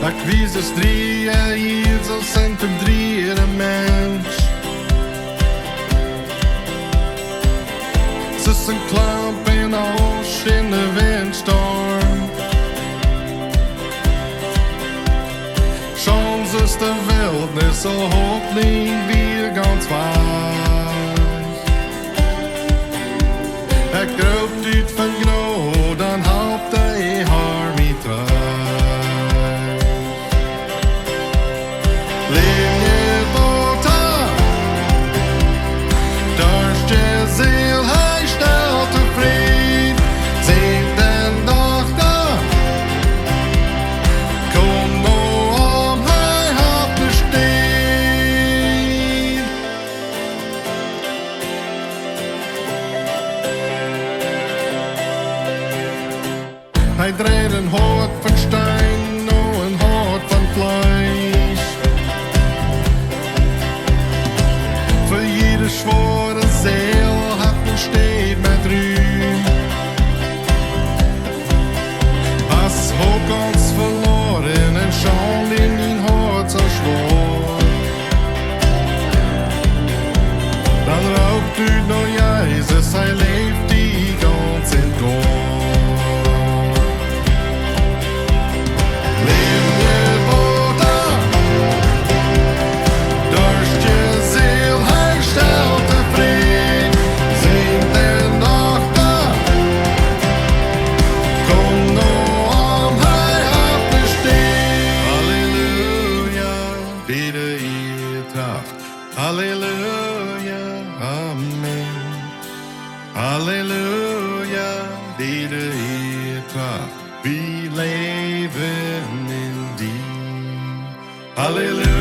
Ik wies dus 3 jaar hier, zo zijn verdriede mens. Ze is een klamp in als in de windstorm. Soms is de wildnis zo hoffentlich weer ganz weit. Ik roep uit van Gno, dan houdt hij haar niet terug. Leef je boter, dorst je ziel, hij stelt tevreden. Zingt en dochter, kom nou om, hij hat besteen. Hij dreht een hart van steen, nou een hart van vlees. Voor jede zware ziel hat een steed met ruim. Als hoop ons verloren en schon in mijn hart zo zwaar. Dan raubt u nou Jezus, hij leeft die ganz in Gott. Halleluja, amen. Halleluja, bidde hier tracht. We leven in die. Halleluja.